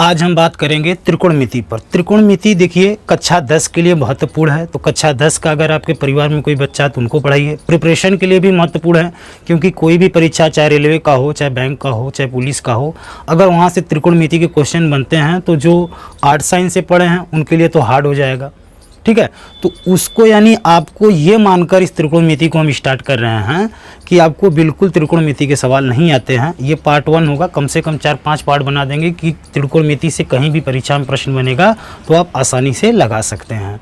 आज हम बात करेंगे त्रिकोणमिति पर। त्रिकोणमिति देखिए कक्षा 10 के लिए महत्वपूर्ण है, तो कक्षा 10 का अगर आपके परिवार में कोई बच्चा है तो उनको पढ़ाइए। प्रिपरेशन के लिए भी महत्वपूर्ण है, क्योंकि कोई भी परीक्षा चाहे रेलवे का हो, चाहे बैंक का हो, चाहे पुलिस का हो, अगर वहाँ से त्रिकोणमिति के क्वेश्चन बनते हैं तो जो आर्ट साइंस से पढ़े हैं उनके लिए तो हार्ड हो जाएगा। ठीक है, तो उसको यानी आपको ये मानकर इस त्रिकोणमिति को हम स्टार्ट कर रहे हैं कि आपको बिल्कुल त्रिकोणमिति के सवाल नहीं आते हैं। ये पार्ट 1 होगा, कम से कम 4-5 पार्ट बना देंगे कि त्रिकोणमिति से कहीं भी परीक्षा में प्रश्न बनेगा तो आप आसानी से लगा सकते हैं।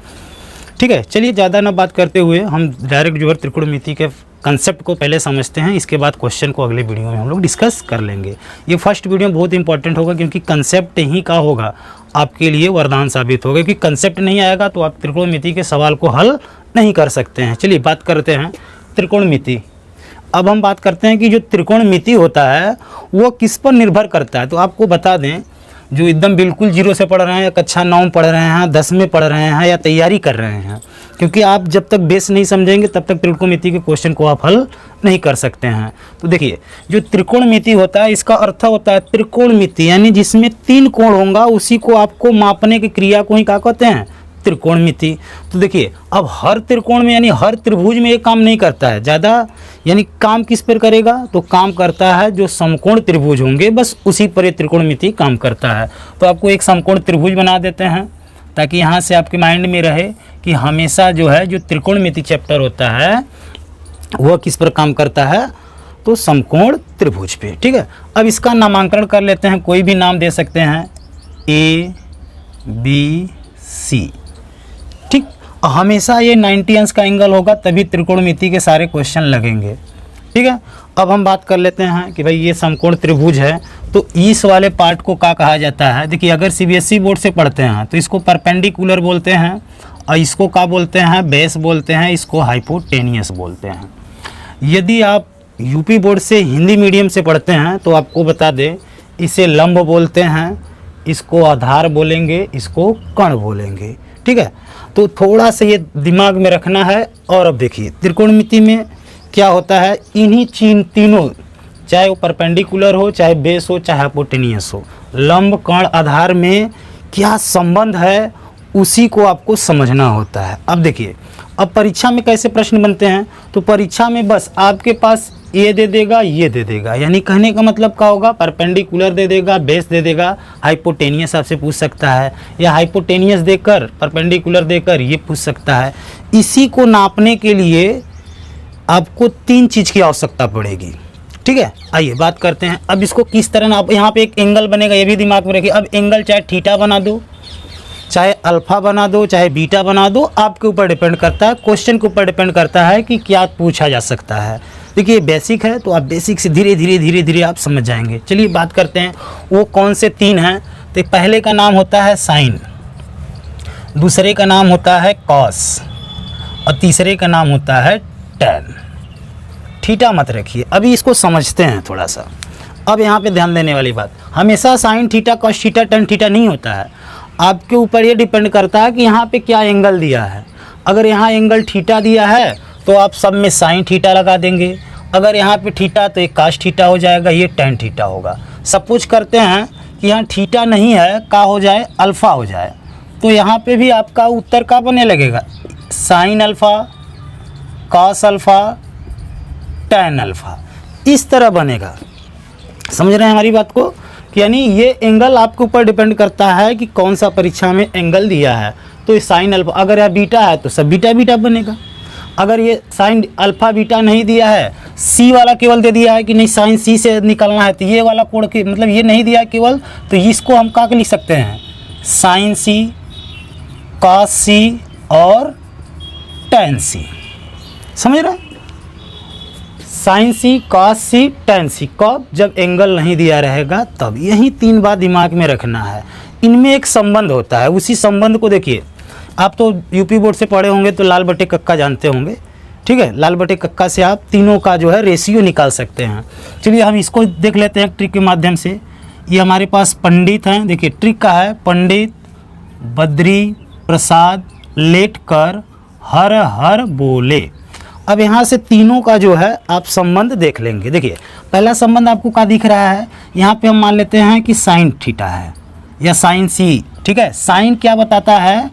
ठीक है, चलिए ज़्यादा ना बात करते हुए हम डायरेक्ट जो है त्रिकोणमिति के कंसेप्ट को पहले समझते हैं, इसके बाद क्वेश्चन को अगले वीडियो में हम लोग डिस्कस कर लेंगे। ये फर्स्ट वीडियो बहुत इंपॉर्टेंट होगा, क्योंकि कंसेप्ट ही का होगा आपके लिए वरदान साबित होगा, क्योंकि कंसेप्ट नहीं आएगा तो आप त्रिकोणमिति के सवाल को हल नहीं कर सकते हैं। चलिए बात करते हैं त्रिकोणमिति। अब हम बात करते हैं कि जो त्रिकोणमिति होता है वो किस पर निर्भर करता है। तो आपको बता दें, जो एकदम बिल्कुल जीरो से पढ़ रहे हैं या कक्षा 9 में पढ़ रहे हैं, 10 में पढ़ रहे हैं या तैयारी कर रहे हैं, क्योंकि आप जब तक बेस नहीं समझेंगे तब तक त्रिकोणमिति के क्वेश्चन को आप हल नहीं कर सकते हैं। तो देखिए, जो त्रिकोणमिति होता है इसका अर्थ होता है त्रिकोणमिति, यानी जिसमें 3 कोण होगा उसी को आपको मापने की क्रिया को ही क्या कहते हैं, त्रिकोणमिति। तो देखिए, अब हर त्रिकोण में यानी हर त्रिभुज में ये काम नहीं करता है ज़्यादा, यानी काम किस पर करेगा, तो काम करता है जो समकोण त्रिभुज होंगे बस उसी पर ये त्रिकोणमिति काम करता है। तो आपको एक समकोण त्रिभुज बना देते हैं ताकि यहाँ से आपके माइंड में रहे कि हमेशा जो है जो त्रिकोणमिति चैप्टर होता है वह किस पर काम करता है, तो समकोण त्रिभुज पे। ठीक है, अब इसका नामांकन कर लेते हैं, कोई भी नाम दे सकते हैं, A B C। ठीक, हमेशा ये 90 अंश का एंगल होगा तभी त्रिकोणमिति के सारे क्वेश्चन लगेंगे। ठीक है, अब हम बात कर लेते हैं कि भाई ये समकोण त्रिभुज है तो इस वाले पार्ट को क्या कहा जाता है। देखिए, अगर CBSE बोर्ड से पढ़ते हैं तो इसको परपेंडिकुलर बोलते हैं, और इसको क्या बोलते हैं, बेस बोलते हैं, इसको हाइपोटेनियस बोलते हैं। यदि आप यूपी बोर्ड से हिंदी मीडियम से पढ़ते हैं तो आपको बता दें, इसे लंब बोलते हैं, इसको आधार बोलेंगे, इसको कर्ण बोलेंगे। ठीक है, तो थोड़ा सा ये दिमाग में रखना है। और अब देखिए त्रिकोणमिति में क्या होता है, इन्हीं तीनों, चाहे वो परपेंडिकुलर हो, चाहे बेस हो, चाहे हाइपोटेनियस हो, लंब कर्ण आधार में क्या संबंध है उसी को आपको समझना होता है। अब देखिए, अब परीक्षा में कैसे प्रश्न बनते हैं, तो परीक्षा में बस आपके पास ये दे देगा, ये दे देगा, यानी कहने का मतलब क्या होगा, परपेंडिकुलर दे देगा, बेस दे देगा, हाइपोटेनियस आपसे पूछ सकता है, या हाइपोटेनियस देकर परपेंडिकुलर देकर ये पूछ सकता है। इसी को नापने के लिए आपको 3 चीज़ की आवश्यकता पड़ेगी। ठीक है, आइए बात करते हैं अब इसको किस तरह नाप। यहाँ पे एक एंगल बनेगा, ये भी दिमाग में रखिए। अब एंगल चाहे थीटा बना दो, चाहे अल्फा बना दो, चाहे बीटा बना दो, आपके ऊपर डिपेंड करता है, क्वेश्चन के ऊपर डिपेंड करता है कि क्या पूछा जा सकता है। देखिए बेसिक है तो आप बेसिक से धीरे धीरे आप समझ जाएंगे। चलिए बात करते हैं वो कौन से 3 हैं। तो पहले का नाम होता है साइन, दूसरे का नाम होता है कॉस, और तीसरे का नाम होता है टैन। थीटा मत रखिए, अभी इसको समझते हैं थोड़ा सा। अब यहाँ पे ध्यान देने वाली बात, हमेशा sine theta cos theta tan theta नहीं होता है, आपके ऊपर ये डिपेंड करता है कि यहाँ पे क्या एंगल दिया है। अगर यहाँ एंगल थीटा दिया है तो आप सब में साइन थीटा लगा देंगे, अगर यहाँ पे थीटा तो एक काश थीटा हो जाएगा, ये टैन थीटा होगा। सपोज करते हैं कि यहाँ थीटा नहीं है, का हो जाए, अल्फ़ा हो जाए, तो यहाँ पे भी आपका उत्तर का बने लगेगा, sine alpha, cos alpha, tan alpha, इस तरह बनेगा। समझ रहे हैं हमारी बात को, कि यानी ये एंगल आपके ऊपर डिपेंड करता है कि कौन सा परीक्षा में एंगल दिया है। तो ये साइन अल्फ़ा, अगर यह बीटा है तो सब बीटा बीटा बनेगा। अगर ये साइन अल्फ़ा बीटा नहीं दिया है, सी वाला केवल दे दिया है कि नहीं साइन सी से निकलना है, तो ये वाला कोण की मतलब ये नहीं दिया है केवल, तो इसको हम क्या लिख सकते हैं, साइन सी, कॉस सी और टैन सी। समझ रहे हैं, साइन सी, कॉस सी, टैन सी, कब, जब एंगल नहीं दिया रहेगा तब। यही 3 बात दिमाग में रखना है, इनमें एक संबंध होता है। उसी संबंध को देखिए, आप तो यूपी बोर्ड से पढ़े होंगे तो लाल बटे कक्का जानते होंगे। ठीक है, लाल बटे कक्का से आप तीनों का जो है रेशियो निकाल सकते हैं। चलिए हम इसको देख लेते हैं ट्रिक के माध्यम से। ये हमारे पास पंडित हैं, देखिए ट्रिक का है, पंडित बद्री प्रसाद लेटकर हर हर बोले। अब यहाँ से तीनों का जो है आप संबंध देख लेंगे। देखिए पहला संबंध आपको क्या दिख रहा है, यहाँ पे हम मान लेते हैं कि साइन थीटा है, या साइन सी। ठीक है, साइन क्या बताता है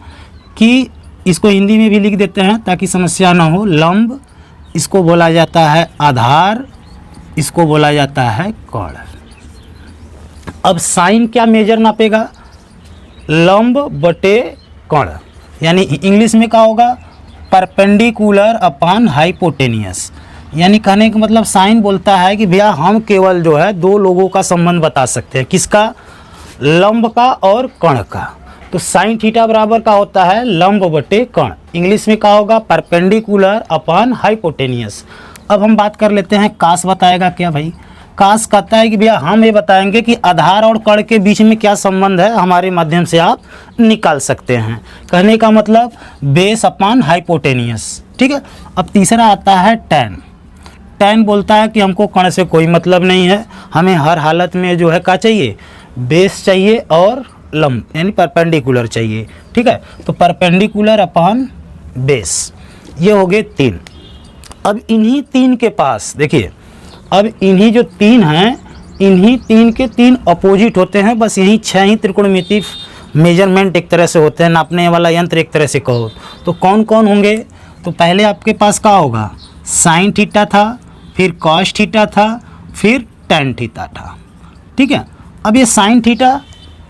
कि इसको हिंदी में भी लिख देते हैं ताकि समस्या ना हो। लंब, इसको बोला जाता है आधार, इसको बोला जाता है कोण। अब साइन क्या मेजर नापेगा? लंब बटे कोण, यानी इंग्लिश में क्या होगा? Perpendicular upon hypotenuse. यानी कहने का मतलब साइन बोलता है कि भैया हम केवल जो है दो लोगों का संबंध बता सकते हैं। किसका? लंब का और कोण का। तो साइन थीटा बराबर का होता है लंब बटे कोण। इंग्लिश में क्या होगा? Perpendicular upon hypotenuse. अब हम बात कर लेते हैं कास बताएगा क्या भाई? कास कहता है कि भैया हम ये बताएंगे कि आधार और कोण के बीच में क्या संबंध है, हमारे माध्यम से आप निकाल सकते हैं। कहने का मतलब बेस अपॉन हाइपोटेनियस। ठीक है, अब तीसरा आता है टैन। टैन बोलता है कि हमको कोण से कोई मतलब नहीं है, हमें हर हालत में जो है क्या चाहिए? बेस चाहिए और लंब यानी परपेंडिकुलर चाहिए। ठीक है, तो परपेंडिकुलर अपॉन बेस, ये हो गए 3। अब इन्हीं 3 के पास देखिए, अब इन्हीं जो 3 हैं, इन्हीं 3 के 3 अपोजिट होते हैं। बस यही 6 ही त्रिकोणमितीय मेजरमेंट एक तरह से होते हैं, नापने वाला यंत्र एक तरह से कहो तो। कौन कौन होंगे? तो पहले आपके पास क्या होगा? साइन थीटा था, फिर कॉस थीटा था, फिर टैन थीटा था। ठीक है, अब ये साइन थीटा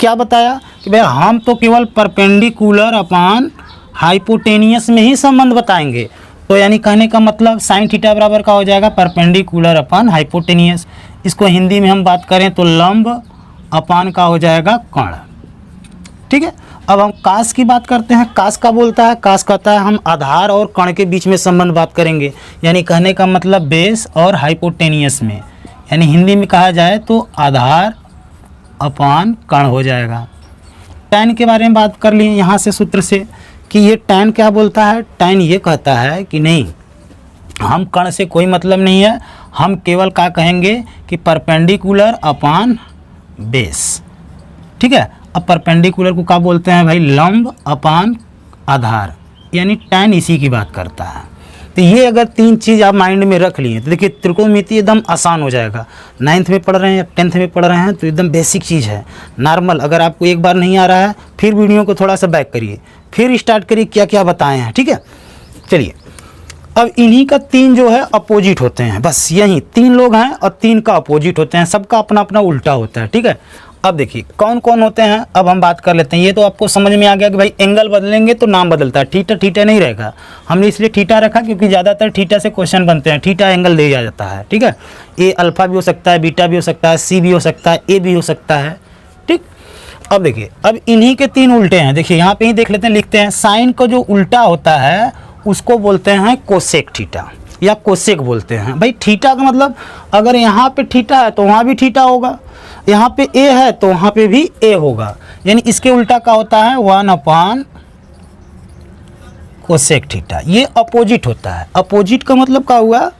क्या बताया कि भाई हम तो केवल परपेंडिकुलर अपॉन हाइपोटेनियस में ही संबंध बताएंगे। तो यानी कहने का मतलब साइन थीटा बराबर का हो जाएगा परपेंडिकुलर अपॉन हाइपोटेनियस। इसको हिंदी में हम बात करें तो लंब अपॉन का हो जाएगा कोण। ठीक है, अब हम कास की बात करते हैं। कास का बोलता है, कास कहता है हम आधार और कोण के बीच में संबंध बात करेंगे, यानी कहने का मतलब बेस और हाइपोटेनियस में, यानी हिंदी में कहा जाए तो आधार अपॉन कोण हो जाएगा। टैन के बारे में बात कर लिए यहाँ से सूत्र से कि ये टैन क्या बोलता है? टैन ये कहता है कि नहीं, हम कोण से कोई मतलब नहीं है, हम केवल क्या कहेंगे कि परपेंडिकुलर अपॉन बेस। ठीक है, अब परपेंडिकुलर को क्या बोलते हैं भाई? लंब अपॉन आधार, यानी टैन इसी की बात करता है। तो ये अगर 3 चीज़ आप माइंड में रख लिए तो देखिए त्रिकोणमिति एकदम आसान हो जाएगा। 9th में पढ़ रहे हैं या 10th में पढ़ रहे हैं तो एकदम बेसिक चीज़ है, नॉर्मल। अगर आपको एक बार नहीं आ रहा है फिर वीडियो को थोड़ा सा बैक करिए, फिर स्टार्ट करिए क्या क्या बताए हैं। ठीक है, चलिए अब इन्हीं का 3 जो है अपोजिट होते हैं। बस यही 3 लोग हैं और 3 का अपोजिट होते हैं, सबका अपना अपना उल्टा होता है। ठीक है, अब देखिए कौन कौन होते हैं, अब हम बात कर लेते हैं। ये तो आपको समझ में आ गया कि भाई एंगल बदलेंगे तो नाम बदलता है, थीटा थीटा नहीं रहेगा। हमने इसलिए थीटा रखा क्योंकि ज़्यादातर थीटा से क्वेश्चन बनते हैं, थीटा एंगल दिया जाता है। ठीक है, ए अल्फा भी हो सकता है, बीटा भी हो सकता है, सी भी हो सकता है, ए भी हो सकता है। ठीक, अब देखिए अब इन्हीं के 3 उल्टे हैं। देखिए यहाँ पे ही देख लेते हैं, लिखते हैं साइन का जो उल्टा होता है उसको बोलते हैं कोसेक थीटा या कोसेक बोलते हैं। भाई थीटा का मतलब अगर यहाँ पे थीटा है तो वहाँ भी थीटा होगा, यहाँ पे ए है तो वहाँ पे भी ए होगा, यानी इसके उल्टा का होता है 1 अपॉन कोसेक थीटा। ये अपोजिट होता है। अपोजिट का मतलब क्या हुआ?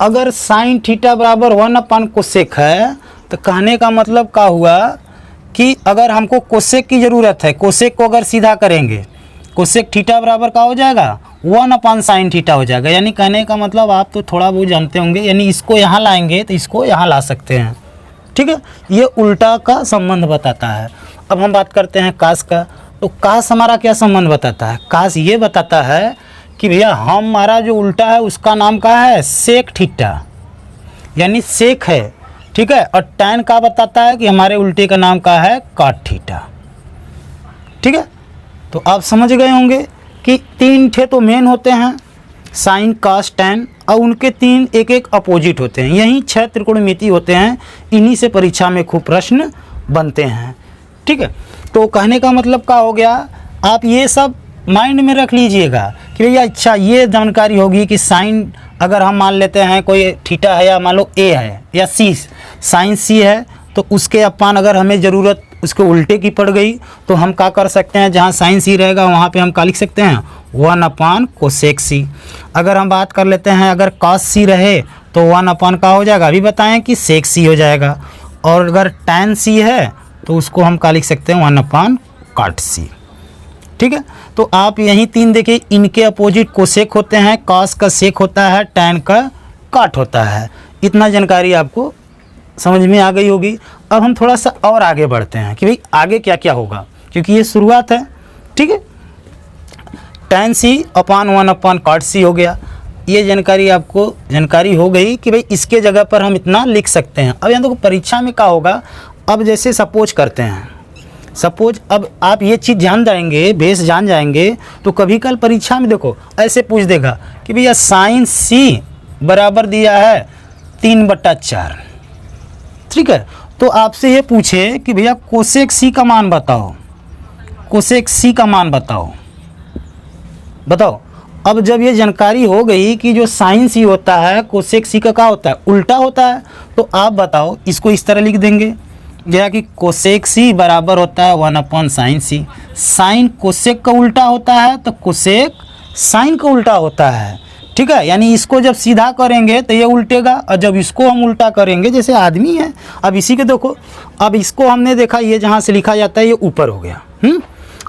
अगर साइन थीटा बराबर 1 अपॉन कोसेक है तो कहने का मतलब क्या हुआ कि अगर हमको कोसेक की ज़रूरत है, कोसेक को अगर सीधा करेंगे कोसेक थीटा बराबर का हो जाएगा 1 अपॉन साइन थीटा हो जाएगा। यानी कहने का मतलब आप तो थोड़ा बहुत जानते होंगे, यानी इसको यहाँ लाएंगे तो इसको यहाँ ला सकते हैं। ठीक है, ये उल्टा का संबंध बताता है। अब हम बात करते हैं कास का। तो कास हमारा क्या संबंध बताता है? कास ये बताता है कि भैया हमारा जो उल्टा है उसका नाम क्या है? सेक थीटा, यानी सेक है। ठीक है, और टैन का बताता है कि हमारे उल्टे का नाम क्या है? Cot theta. ठीक है, तो आप समझ गए होंगे कि 3 थे तो मेन होते हैं, साइन कास टैन, और उनके 3 एक एक अपोजिट होते हैं। यही 6 त्रिकोणमिति होते हैं, इन्हीं से परीक्षा में खूब प्रश्न बनते हैं। ठीक है, तो कहने का मतलब क्या हो गया, आप ये सब माइंड में रख लीजिएगा कि भैया अच्छा ये जानकारी होगी कि साइन अगर हम मान लेते हैं कोई थीटा है या मान लो ए है या सी, साइन सी है तो उसके अपान अगर हमें ज़रूरत उसके उल्टे की पड़ गई तो हम क्या कर सकते हैं, जहाँ साइन सी रहेगा वहाँ पे हम क्या लिख सकते हैं? 1 अपॉन कोसेक सी। अगर हम बात कर लेते हैं अगर कॉस सी रहे तो 1 अपॉन का हो जाएगा, अभी बताएं कि सेक सी हो जाएगा। और अगर टैन सी है तो उसको हम क्या लिख सकते हैं? 1 अपॉन कॉट सी। ठीक है, तो आप यही 3 देखिए, इनके अपोजिट कोसेक होते हैं, कॉस का सेक होता है, टैन का कॉट होता है। इतना जानकारी आपको समझ में आ गई होगी। अब हम थोड़ा सा और आगे बढ़ते हैं कि भाई आगे क्या क्या होगा, क्योंकि ये शुरुआत है। ठीक है, tan c upon 1 upon cot c हो गया। ये जानकारी आपको जानकारी हो गई कि भाई इसके जगह पर हम इतना लिख सकते हैं। अब यहाँ देखो परीक्षा में क्या होगा, अब जैसे सपोज करते हैं, सपोज अब आप ये चीज़ जान जाएंगे, बेस जान जाएंगे, तो कभी कल परीक्षा में देखो ऐसे पूछ देगा कि भैया साइन c बराबर दिया है 3/4। ठीक है, तो आपसे ये पूछे कि भैया कोसेक c का मान बताओ, कोसेक c का मान बताओ। अब जब ये जानकारी हो गई कि जो साइन सी होता है कोसेक सी का क्या होता है, उल्टा होता है, तो आप बताओ इसको इस तरह लिख देंगे या कि कोसेक सी बराबर होता है 1 अपॉन साइन सी। साइन कोसेक का उल्टा होता है तो कोसेक साइन का उल्टा होता है। ठीक है, यानी इसको जब सीधा करेंगे तो ये उल्टेगा, और जब इसको हम उल्टा करेंगे, जैसे आदमी है, अब इसी के देखो, अब इसको हमने देखा ये जहाँ से लिखा जाता है ये ऊपर हो गया,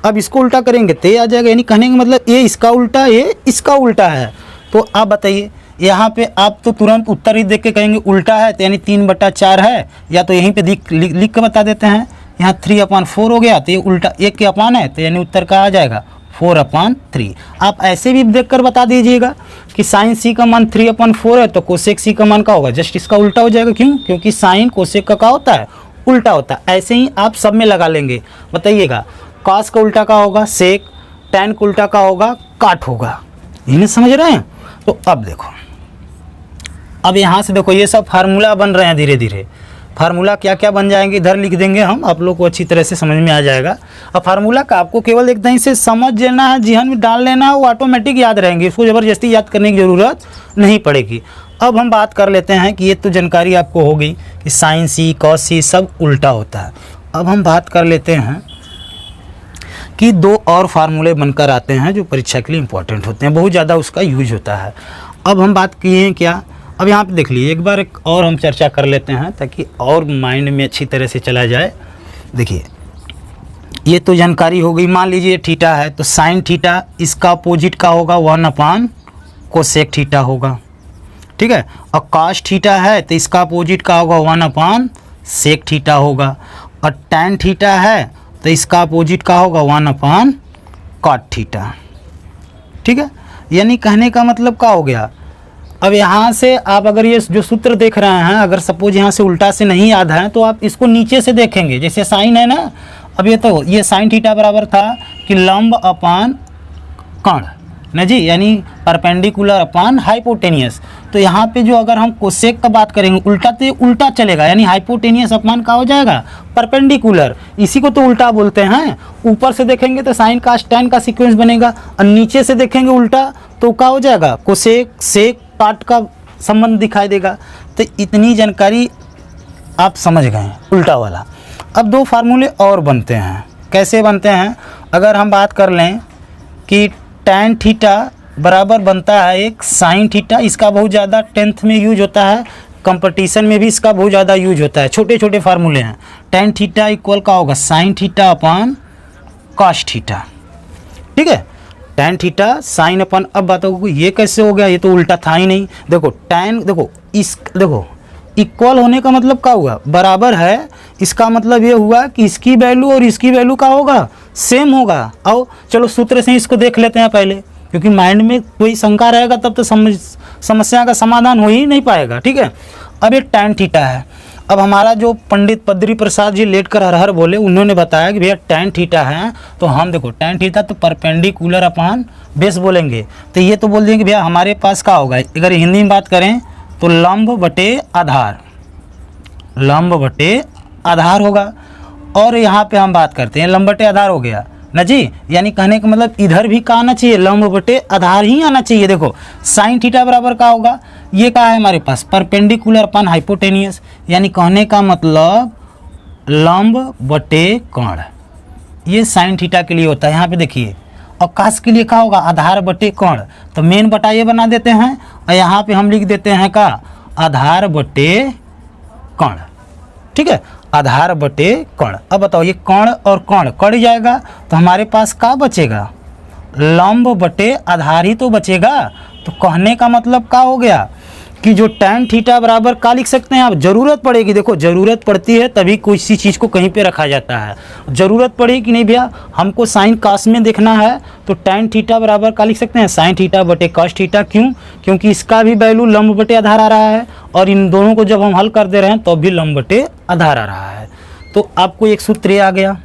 अब इसको उल्टा करेंगे तो ये आ जाएगा। यानी कहने का मतलब ये इसका उल्टा, ये इसका उल्टा है। तो आप बताइए, यहाँ पे आप तो तुरंत उत्तर ही देख के कहेंगे उल्टा है, तो यानी 3/4 है, या तो यहीं पे लिख के बता देते हैं, यहाँ 3/4 हो गया, तो ये उल्टा 1 के अपान है, तो यानी उत्तर का आ जाएगा 4/3। आप ऐसे भी देख कर बता दीजिएगा कि साइन सी का मान 3/4 है, तो कोसेक सी का मान क्या होगा, जस्ट इसका उल्टा हो जाएगा। क्यों? क्योंकि साइन कोसेक का क्या होता है, उल्टा होता है। ऐसे ही आप सब में लगा लेंगे। बताइएगा कॉस का उल्टा का होगा सेक, टैन का उल्टा का होगा काट होगा। इन्हें समझ रहे हैं? तो अब देखो, अब यहाँ से देखो ये सब फार्मूला बन रहे हैं धीरे धीरे। फार्मूला क्या क्या बन जाएंगे इधर लिख देंगे हम, आप लोग को अच्छी तरह से समझ में आ जाएगा। अब फार्मूला का आपको केवल एकदम से समझ लेना है, जिहन में डाल लेना है, वो ऑटोमेटिक याद रहेंगे, इसको ज़बरदस्ती याद करने की ज़रूरत नहीं पड़ेगी। अब हम बात कर लेते हैं कि ये तो जानकारी आपको हो गई कि साइन सी कॉस सी सब उल्टा होता है। अब हम बात कर लेते हैं कि 2 और फार्मूले बनकर आते हैं जो परीक्षा के लिए इंपॉर्टेंट होते हैं, बहुत ज़्यादा उसका यूज होता है। अब हम बात किए हैं क्या, अब यहाँ पे देख लीजिए, एक बार एक और हम चर्चा कर लेते हैं ताकि और माइंड में अच्छी तरह से चला जाए। देखिए ये तो जानकारी हो गई। मान लीजिए थीटा है तो साइन थीटा इसका अपोजिट का होगा 1 अपॉन कोसेक थीटा होगा। ठीक है, और कॉस थीटा है तो इसका अपोजिट का होगा 1 अपॉन सेक थीटा होगा। और टैन थीटा है तो इसका अपोजिट का होगा 1 अपॉन कॉट थीटा। ठीक है, यानी कहने का मतलब क्या हो गया। अब यहाँ से आप अगर ये जो सूत्र देख रहे हैं, अगर सपोज यहाँ से उल्टा से नहीं याद है तो आप इसको नीचे से देखेंगे। जैसे साइन है ना, अब ये तो ये साइन थीटा बराबर था कि लंब अपान कर्ण ना जी, यानी परपेंडिकुलर अपान हाइपोटेनियस। तो यहाँ पे जो अगर हम कोसेक का बात करेंगे उल्टा, तो ये उल्टा चलेगा, यानी हाइपोटेनियस अपान का हो जाएगा परपेंडिकुलर। इसी को तो उल्टा बोलते हैं। ऊपर से देखेंगे तो साइन का टैन का सीक्वेंस बनेगा, और नीचे से देखेंगे उल्टा तो क्या हो जाएगा, कोसेक सेक काट का संबंध दिखाई देगा। तो इतनी जानकारी आप समझ गए उल्टा वाला। अब 2 फार्मूले और बनते हैं। कैसे बनते हैं, अगर हम बात कर लें कि टैन थीटा बराबर बनता है एक साइन थीटा, इसका बहुत ज़्यादा 10th में यूज होता है, कंपटीशन में भी इसका बहुत ज़्यादा यूज होता है। छोटे छोटे फार्मूले हैं। टैन थीटा इक्वल का होगा sine theta upon cos theta. ठीक है, टैन थीटा साइन अपन। अब बात होगी ये कैसे हो गया, ये तो उल्टा था ही नहीं। देखो टैन, देखो इस, देखो इक्वल होने का मतलब क्या हुआ, बराबर है। इसका मतलब ये हुआ कि इसकी वैल्यू और इसकी वैल्यू का होगा सेम होगा। आओ चलो सूत्र से इसको देख लेते हैं पहले, क्योंकि माइंड में कोई शंका रहेगा तब तो समस्या का समाधान हो ही नहीं पाएगा। ठीक है, अब ये टैन थीटा है। अब हमारा जो पंडित पद्री प्रसाद जी लेट कर हर हर बोले, उन्होंने बताया कि भैया टैन थीटा है, तो हम देखो टैन थीटा तो परपेंडिकुलर अपान बेस बोलेंगे, तो ये तो बोल देंगे भैया हमारे पास क्या होगा। अगर हिंदी में बात करें तो लंब बटे आधार, लंब बटे आधार होगा। और यहाँ पे हम बात करते हैं लंब बटे आधार हो गया ना जी, यानी कहने का मतलब इधर भी क्या आना चाहिए, लंब बटे आधार ही आना चाहिए। देखो साइन थीटा बराबर क्या होगा, ये क्या है हमारे पास परपेंडिकुलर अपन हाइपोटेनियस, यानी कहने का मतलब लंब बटे कर्ण, ये साइन थीटा के लिए होता है। यहाँ पे देखिए, और कास के लिए क्या होगा, आधार बटे कर्ण। तो मेन बटा ये बना देते हैं, और यहाँ पे हम लिख देते हैं का आधार बटे कर्ण। ठीक है, आधार बटे कर्ण। अब बताओ ये कर्ण और कर्ण कट जाएगा तो हमारे पास क्या बचेगा, लंब बटे आधार ही तो बचेगा। तो कहने का मतलब क्या हो गया कि जो tan थीटा बराबर का लिख सकते हैं आप, ज़रूरत पड़ेगी, देखो ज़रूरत पड़ती है तभी किसी चीज़ को कहीं पे रखा जाता है। ज़रूरत पड़ेगी कि नहीं भैया, हमको साइन कास में देखना है तो tan थीटा बराबर का लिख सकते हैं साइन थीटा बटे कॉस थीटा। क्यों? क्योंकि इसका भी वैल्यू लंब बटे आधार आ रहा है और इन दोनों को जब हम हल कर दे रहे हैं तो भी लंब बटे आधार आ रहा है। तो आपको एक सूत्र आ गया।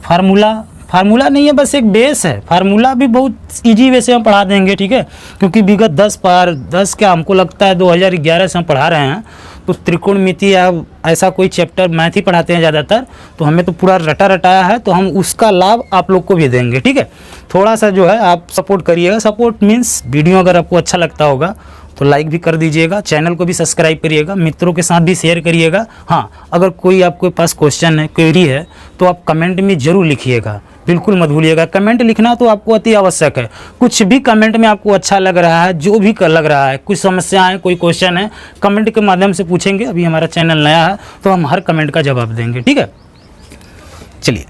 फार्मूला नहीं है, बस एक बेस है। फार्मूला भी बहुत इजी वे से हम पढ़ा देंगे, ठीक है, क्योंकि विगत 10 क्या हमको लगता है 2011 से हम पढ़ा रहे हैं। तो त्रिकोणमिति या ऐसा कोई चैप्टर मैथ ही पढ़ाते हैं ज़्यादातर, तो हमें तो पूरा रटा रटाया है, तो हम उसका लाभ आप लोग को भी देंगे, ठीक है। थोड़ा सा जो है आप सपोर्ट करिएगा। सपोर्ट मीन्स वीडियो अगर आपको अच्छा लगता होगा तो लाइक भी कर दीजिएगा, चैनल को भी सब्सक्राइब करिएगा, मित्रों के साथ भी शेयर करिएगा। हाँ, अगर कोई आपके पास क्वेश्चन है, क्वेरी है, तो आप कमेंट में ज़रूर लिखिएगा, बिल्कुल मत भूलिएगा। कमेंट लिखना तो आपको अति आवश्यक है। कुछ भी कमेंट में आपको अच्छा लग रहा है, जो भी लग रहा है, कुछ समस्या है, कोई क्वेश्चन है, कमेंट के माध्यम से पूछेंगे। अभी हमारा चैनल नया है तो हम हर कमेंट का जवाब देंगे, ठीक है। चलिए,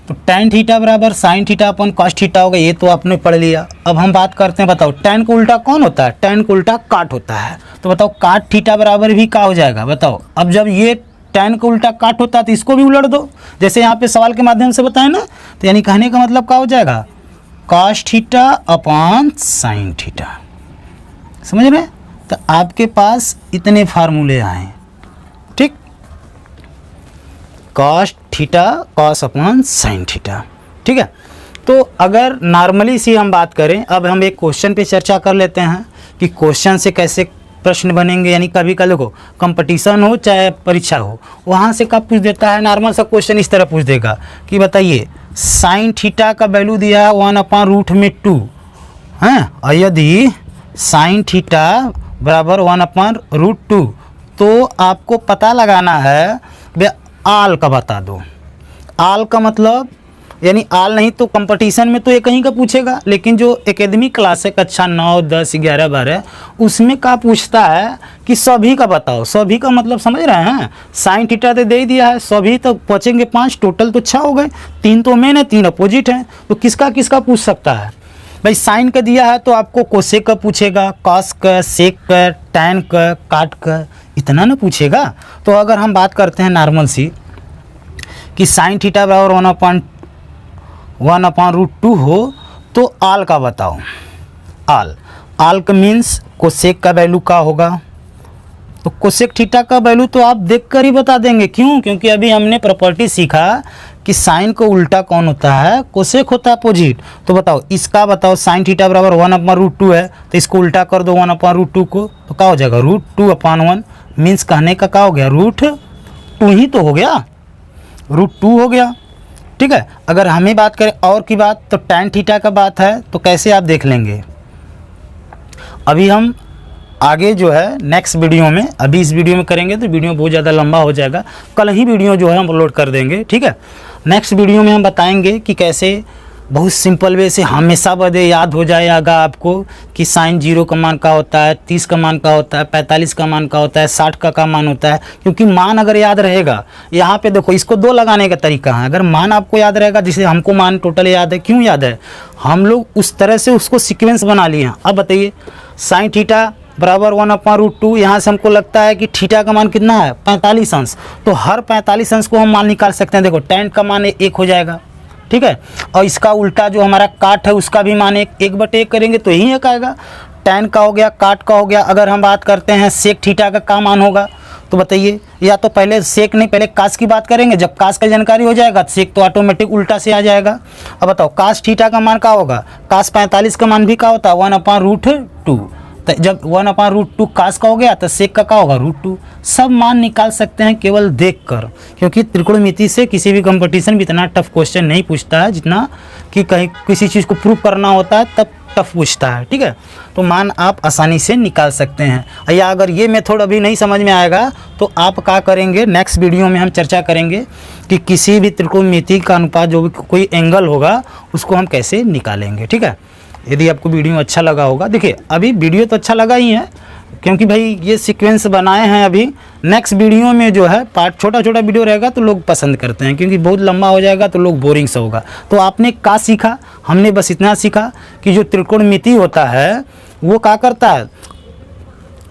तो tan थीटा बराबर साइन थीटा अपन कॉस थीटा होगा, ये तो आपने पढ़ लिया। अब हम बात करते हैं, बताओ tan को उल्टा कौन होता है? tan को उल्टा काट होता है। तो बताओ काट थीटा बराबर भी क्या हो जाएगा? बताओ, अब जब ये tan को उल्टा काट होता है तो इसको भी उलट दो, जैसे यहाँ पे सवाल के माध्यम से बताए ना। तो यानी कहने का मतलब क्या हो जाएगा? Cos theta upon sine theta. समझ रहे? तो आपके पास इतने फार्मूले आए, ठीक। Cos theta cos upon sine theta, ठीक है। तो अगर नॉर्मली सी हम बात करें, अब हम एक क्वेश्चन पे चर्चा कर लेते हैं कि क्वेश्चन से कैसे प्रश्न बनेंगे। यानी कभी कभी देखो, कंपटीशन हो चाहे परीक्षा हो, वहाँ से कब पूछ देता है, नॉर्मल सा क्वेश्चन इस तरह पूछ देगा कि बताइए साइन थीटा का वैल्यू दिया है 1/√2 है, और यदि साइन थीटा बराबर 1/√2, तो आपको पता लगाना है, आल का बता दो। आल का मतलब यानी आल नहीं तो कंपटीशन में तो ये कहीं का पूछेगा, लेकिन जो एकेडमिक क्लास है कक्षा 9, 10, 11, 12, उसमें क्या पूछता है कि सभी का बताओ। सभी का मतलब समझ रहे हैं? साइन थीटा तो दे ही दिया है, सभी तो बचेंगे 5, टोटल तो 6 हो गए। 3 तो मेन है, 3 अपोजिट हैं, तो किसका किसका पूछ सकता है भाई? साइन का दिया है तो आपको कोसेक का पूछेगा, कॉस का, सेक का, टैन का, काट का, इतना ना पूछेगा। तो अगर हम बात करते हैं नॉर्मल सी कि साइन थीटा बराबर 1/√2 हो, तो आल का बताओ। आल का मीन्स कोसेक का वैल्यू का होगा। तो कोसेक थीटा का वैल्यू तो आप देखकर ही बता देंगे। क्यों? क्योंकि अभी हमने प्रॉपर्टी सीखा कि साइन को उल्टा कौन होता है? कोसेक होता है, अपोजिट। तो बताओ इसका बताओ, साइन थीटा बराबर 1/√2 है, तो इसको उल्टा कर दो 1/√2 को, तो क्या हो जाएगा? √2/1 मीन्स कहने का क्या हो गया? √2 ही तो हो गया, √2 हो गया, ठीक है। अगर हमें बात करें और की बात, तो tan थीटा का बात है, तो कैसे आप देख लेंगे? अभी हम आगे जो है नेक्स्ट वीडियो में, अभी इस वीडियो में करेंगे तो वीडियो बहुत ज़्यादा लंबा हो जाएगा, कल ही वीडियो जो है हम अपलोड कर देंगे, ठीक है। नेक्स्ट वीडियो में हम बताएंगे कि कैसे बहुत सिंपल वे से हमेशा बदे याद हो जाएगा आपको कि साइन 0 का मान का होता है, 30 का मान का होता है, 45 का मान का होता है, 60 का मान होता है। क्योंकि मान अगर याद रहेगा, यहाँ पे देखो इसको 2 लगाने का तरीका है। अगर मान आपको याद रहेगा, जिसे हमको मान टोटल याद है, क्यों याद है? हम लोग उस तरह से उसको सीक्वेंस बना लिए हैं। अब बताइए साइन थीटा बराबर 1/√2, यहाँ से हमको लगता है कि थीटा का मान कितना है? 45 अंश। तो हर 45 अंश को हम मान निकाल सकते हैं। देखो tan का मान 1 हो जाएगा, ठीक है, और इसका उल्टा जो हमारा काट है उसका भी मान 1/1 करेंगे तो यही 1 आएगा। tan का हो गया, काट का हो गया। अगर हम बात करते हैं सेक थीटा का क्या मान होगा, तो बताइए, या तो पहले सेक नहीं, पहले कास की बात करेंगे। जब कास का जानकारी हो जाएगा तो सेक तो ऑटोमेटिक उल्टा से आ जाएगा। अब बताओ कास थीटा का मान क्या होगा? कास 45 का मान भी क्या होता है? 1/√2। तो जब 1/√2 कास का हो गया तो सेक का क्या होगा? √2। सब मान निकाल सकते हैं केवल देखकर, क्योंकि त्रिकोणमिति से किसी भी कंपटीशन में इतना टफ क्वेश्चन नहीं पूछता है, जितना कि कहीं किसी चीज़ को प्रूव करना होता है तब टफ पूछता है, ठीक है। तो मान आप आसानी से निकाल सकते हैं। या अगर ये मेथड अभी नहीं समझ में आएगा तो आप क्या करेंगे, नेक्स्ट वीडियो में हम चर्चा करेंगे कि किसी भी त्रिकोणमिति का अनुपात जो भी कोई एंगल होगा उसको हम कैसे निकालेंगे, ठीक है। यदि आपको वीडियो अच्छा लगा होगा, देखिए अभी वीडियो तो अच्छा लगा ही है, क्योंकि भाई ये सीक्वेंस बनाए हैं। अभी नेक्स्ट वीडियो में जो है पार्ट छोटा छोटा वीडियो रहेगा तो लोग पसंद करते हैं, क्योंकि बहुत लंबा हो जाएगा तो लोग बोरिंग सा होगा। तो आपने क्या सीखा? हमने बस इतना सीखा कि जो त्रिकोणमिति होता है वो क्या करता है,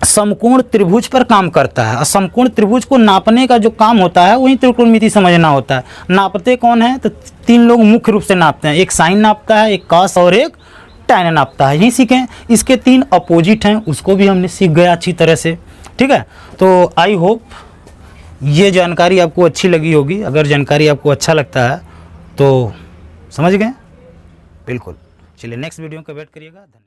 समकोण त्रिभुज पर काम करता है, और समकोण त्रिभुज को नापने का जो काम होता है वही त्रिकोणमिति समझना होता है। नापते कौन है, तो 3 लोग मुख्य रूप से नापते हैं, एक साइन नापता है, एक कॉस और एक टैन नापता है। यही सीखें। इसके 3 अपोजिट हैं, उसको भी हमने सीख गया अच्छी तरह से। ठीक है, तो आई होप ये जानकारी आपको अच्छी लगी होगी। अगर जानकारी आपको अच्छा लगता है तो समझ गए, बिल्कुल। चलिए नेक्स्ट वीडियो का वेट करिएगा। धन्यवाद।